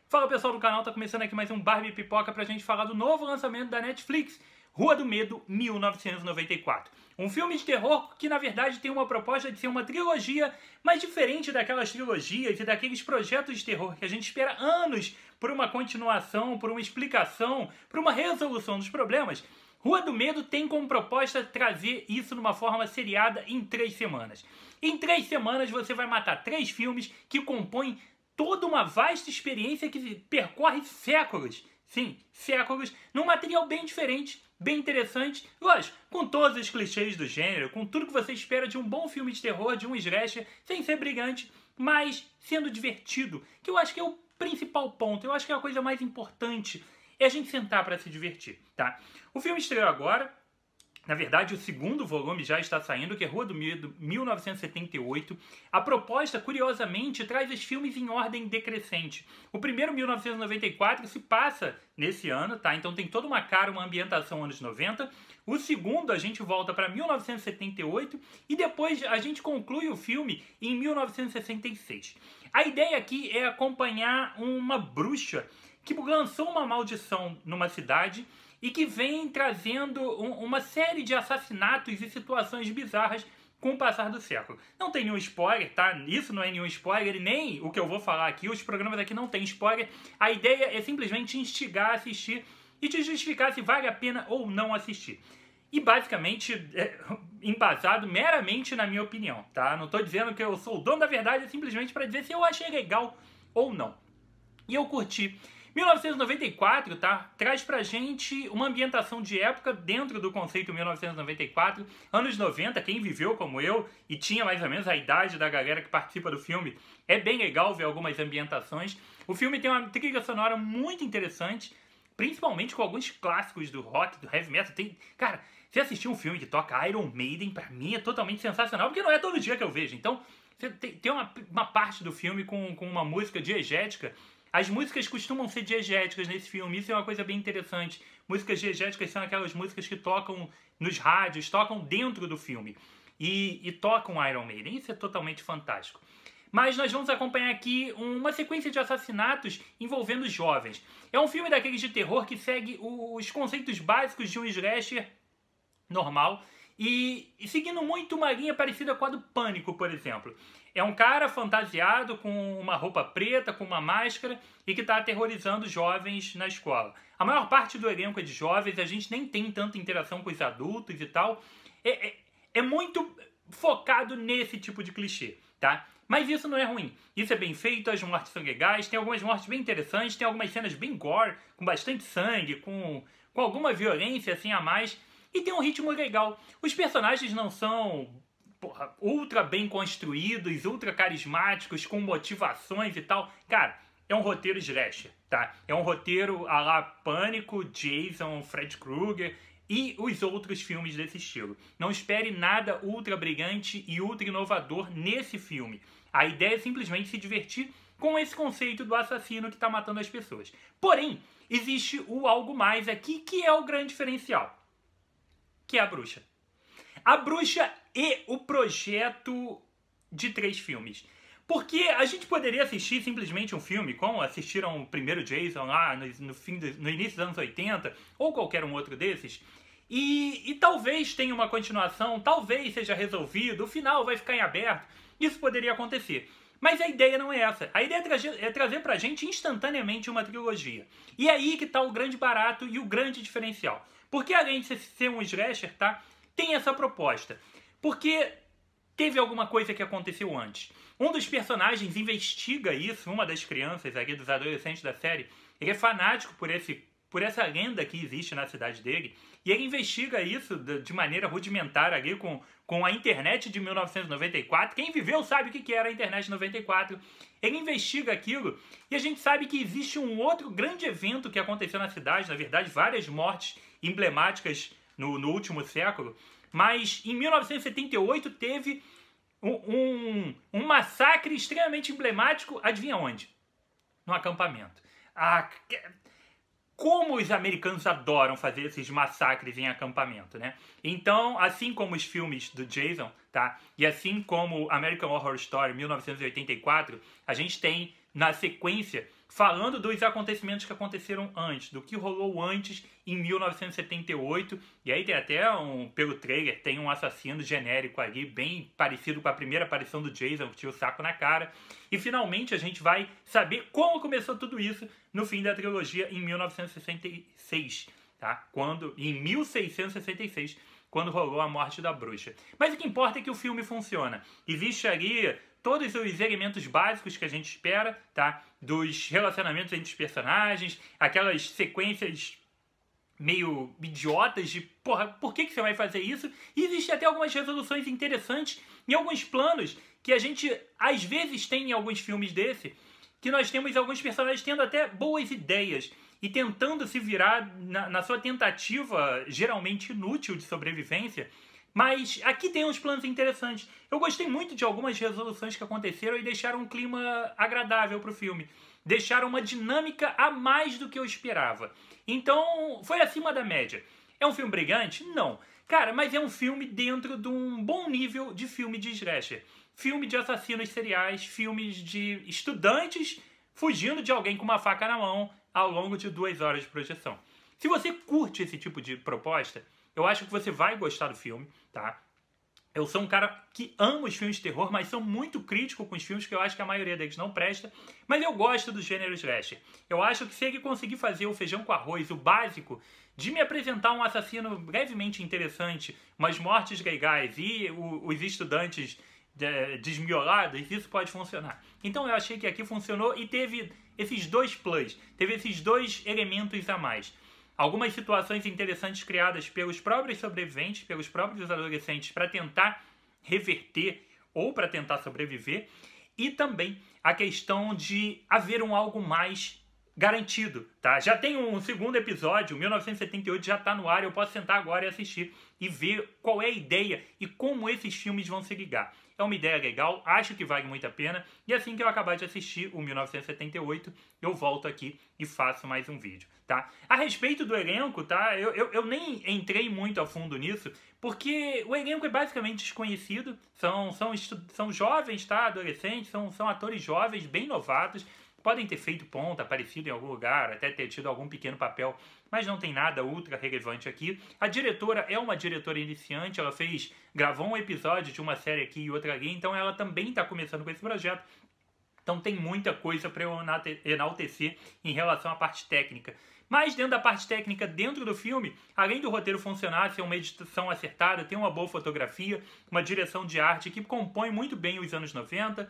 Fala pessoal do canal, tá começando aqui mais um Barbie Pipoca pra gente falar do novo lançamento da Netflix, Rua do Medo 1994. Um filme de terror que na verdade tem uma proposta de ser uma trilogia, mas diferente daquelas trilogias e daqueles projetos de terror que a gente espera anos por uma continuação, por uma explicação, por uma resolução dos problemas. Rua do Medo tem como proposta trazer isso numa forma seriada em 3 semanas. Em 3 semanas você vai matar 3 filmes que compõem toda uma vasta experiência que percorre séculos, sim, séculos, num material bem diferente, bem interessante, lógico, com todos os clichês do gênero, com tudo que você espera de um bom filme de terror, de um slasher, sem ser brilhante, mas sendo divertido, que eu acho que é o principal ponto, eu acho que é a coisa mais importante, é a gente sentar para se divertir, tá? O filme estreou agora. Na verdade, o segundo volume já está saindo, que é Rua do Medo 1978. A proposta, curiosamente, traz os filmes em ordem decrescente. O primeiro, 1994, se passa nesse ano, tá? Então tem toda uma cara, uma ambientação anos 90. O segundo, a gente volta para 1978 e depois a gente conclui o filme em 1966. A ideia aqui é acompanhar uma bruxa que lançou uma maldição numa cidade e que vem trazendo uma série de assassinatos e situações bizarras com o passar do século. Não tem nenhum spoiler, tá? Isso não é nenhum spoiler e nem o que eu vou falar aqui. Os programas aqui não tem spoiler. A ideia é simplesmente instigar a assistir e te justificar se vale a pena ou não assistir. E basicamente, embasado meramente na minha opinião, tá? Não estou dizendo que eu sou o dono da verdade, é simplesmente para dizer se eu achei legal ou não. E eu curti. 1994, tá? Traz pra gente uma ambientação de época dentro do conceito 1994. Anos 90, quem viveu como eu e tinha mais ou menos a idade da galera que participa do filme, é bem legal ver algumas ambientações. O filme tem uma trilha sonora muito interessante, principalmente com alguns clássicos do rock, do heavy metal. Cara, se assistir um filme que toca Iron Maiden, pra mim é totalmente sensacional, porque não é todo dia que eu vejo. Então, tem uma parte do filme com uma música diegética. As músicas costumam ser diegéticas nesse filme, isso é uma coisa bem interessante. Músicas diegéticas são aquelas músicas que tocam nos rádios, tocam dentro do filme. E tocam Iron Maiden, isso é totalmente fantástico. Mas nós vamos acompanhar aqui uma sequência de assassinatos envolvendo jovens. É um filme daqueles de terror que segue os conceitos básicos de um slasher normal. E seguindo muito uma linha parecida com a do Pânico, por exemplo. É um cara fantasiado com uma roupa preta, com uma máscara e que está aterrorizando jovens na escola. A maior parte do elenco é de jovens, a gente nem tem tanta interação com os adultos e tal. É muito focado nesse tipo de clichê, tá? Mas isso não é ruim. Isso é bem feito, as mortes são legais, tem algumas mortes bem interessantes, tem algumas cenas bem gore, com bastante sangue, com alguma violência assim a mais. E tem um ritmo legal. Os personagens não são ultra bem construídos, ultra carismáticos, com motivações e tal. Cara, é um roteiro slasher, tá? É um roteiro à la Pânico, Jason, Fred Krueger e os outros filmes desse estilo. Não espere nada ultra brilhante e ultra inovador nesse filme. A ideia é simplesmente se divertir com esse conceito do assassino que está matando as pessoas. Porém, existe o algo mais aqui que é o grande diferencial, que é a bruxa. A bruxa e o projeto de 3 filmes. Porque a gente poderia assistir simplesmente um filme, como assistiram o primeiro Jason lá no início dos anos 80, ou qualquer um outro desses, e talvez tenha uma continuação, talvez seja resolvido, o final vai ficar em aberto. Isso poderia acontecer. Mas a ideia não é essa. A ideia é trazer pra gente instantaneamente uma trilogia. E é aí que tá o grande barato e o grande diferencial. Porque além de ser um slasher, tá? Tem essa proposta. Porque teve alguma coisa que aconteceu antes. Um dos personagens investiga isso, uma das crianças aqui, dos adolescentes da série, ele é fanático por essa lenda que existe na cidade dele, e ele investiga isso de maneira rudimentar ali com a internet de 1994. Quem viveu sabe o que era a internet de 94. Ele investiga aquilo e a gente sabe que existe um outro grande evento que aconteceu na cidade, na verdade várias mortes emblemáticas no último século, mas em 1978 teve um massacre extremamente emblemático, adivinha onde? No acampamento. Como os americanos adoram fazer esses massacres em acampamento, né? Então, assim como os filmes do Jason, tá? E assim como American Horror Story 1984, a gente tem na sequência falando dos acontecimentos que aconteceram antes, do que rolou antes em 1978. E aí tem até, pelo trailer, tem um assassino genérico ali, bem parecido com a primeira aparição do Jason, que tinha o saco na cara. E finalmente a gente vai saber como começou tudo isso no fim da trilogia em 1966, tá? Em 1666, quando rolou a morte da bruxa. Mas o que importa é que o filme funciona. Existe ali todos os elementos básicos que a gente espera, tá? Dos relacionamentos entre os personagens, aquelas sequências meio idiotas de, porra, por que você vai fazer isso? E existe até algumas resoluções interessantes em alguns planos que a gente, às vezes, tem em alguns filmes desse, que nós temos alguns personagens tendo até boas ideias e tentando se virar na sua tentativa, geralmente inútil, de sobrevivência. Mas aqui tem uns planos interessantes. Eu gostei muito de algumas resoluções que aconteceram e deixaram um clima agradável pro filme. Deixaram uma dinâmica a mais do que eu esperava. Então, foi acima da média. É um filme brilhante? Não. Cara, mas é um filme dentro de um bom nível de filme de slasher. Filme de assassinos seriais, filmes de estudantes fugindo de alguém com uma faca na mão ao longo de 2 horas de projeção. Se você curte esse tipo de proposta, eu acho que você vai gostar do filme, tá? Eu sou um cara que ama os filmes de terror, mas sou muito crítico com os filmes, que eu acho que a maioria deles não presta. Mas eu gosto do gênero slasher. Eu acho que se ele conseguir fazer o feijão com arroz, o básico, de me apresentar um assassino brevemente interessante, umas mortes legais e os estudantes desmiolados, isso pode funcionar. Então eu achei que aqui funcionou e teve esses 2 plus, teve esses 2 elementos a mais. Algumas situações interessantes criadas pelos próprios sobreviventes, pelos próprios adolescentes, para tentar reverter ou para tentar sobreviver. E também a questão de haver algo mais garantido, tá? Já tem um segundo episódio, 1978 já está no ar, eu posso sentar agora e assistir e ver qual é a ideia e como esses filmes vão se ligar. É uma ideia legal, acho que vale muito a pena, e assim que eu acabar de assistir o 1978, eu volto aqui e faço mais um vídeo, tá? A respeito do elenco, tá? Eu nem entrei muito a fundo nisso, porque o elenco é basicamente desconhecido, são jovens, tá? Adolescentes, são atores jovens, bem novatos, podem ter feito ponta, aparecido em algum lugar, até ter tido algum pequeno papel, mas não tem nada ultra relevante aqui. A diretora é uma diretora iniciante, ela gravou um episódio de uma série aqui e outra ali, então ela também está começando com esse projeto. Então tem muita coisa para eu enaltecer em relação à parte técnica. Mas dentro da parte técnica, dentro do filme, além do roteiro funcionar, ser uma edição acertada, ter uma boa fotografia, uma direção de arte que compõe muito bem os anos 90,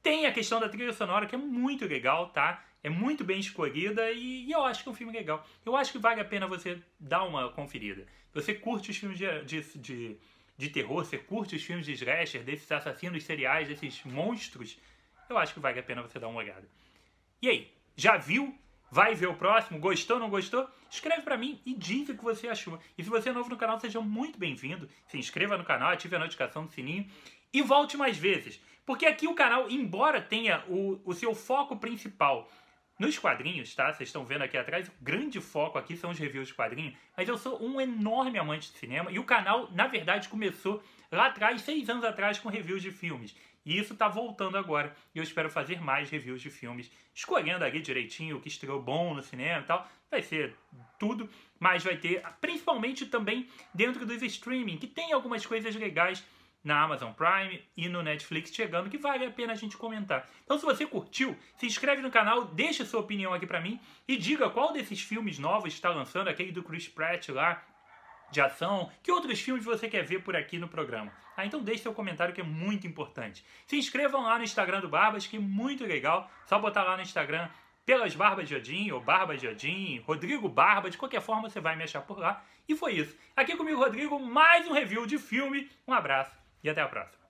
tem a questão da trilha sonora, que é muito legal, tá? É muito bem escolhida e eu acho que é um filme legal. Eu acho que vale a pena você dar uma conferida. Você curte os filmes de terror, você curte os filmes de slasher, desses assassinos seriais, desses monstros, eu acho que vale a pena você dar uma olhada. E aí, já viu? Vai ver o próximo? Gostou, não gostou? Escreve pra mim e diz o que você achou. E se você é novo no canal, seja muito bem-vindo. Se inscreva no canal, ative a notificação do sininho e volte mais vezes. Porque aqui o canal, embora tenha o seu foco principal nos quadrinhos, tá? Vocês estão vendo aqui atrás, o grande foco aqui são os reviews de quadrinhos, mas eu sou um enorme amante de cinema e o canal, na verdade, começou lá atrás, 6 anos atrás, com reviews de filmes. E isso tá voltando agora. E eu espero fazer mais reviews de filmes, escolhendo ali direitinho o que estreou bom no cinema e tal. Vai ser tudo, mas vai ter, principalmente também dentro dos streaming, que tem algumas coisas legais na Amazon Prime e no Netflix chegando, que vale a pena a gente comentar. Então se você curtiu, se inscreve no canal, deixa sua opinião aqui pra mim e diga qual desses filmes novos está lançando, aquele do Chris Pratt lá, de ação, que outros filmes você quer ver por aqui no programa. Então deixe seu comentário que é muito importante. Se inscrevam lá no Instagram do Barbas, que é muito legal, só botar lá no Instagram pelas Barbas de Odin, ou Barbas de Odin, Rodrigo Barba, de qualquer forma você vai me achar por lá. E foi isso. Aqui comigo, Rodrigo, mais um review de filme. Um abraço e até a próxima.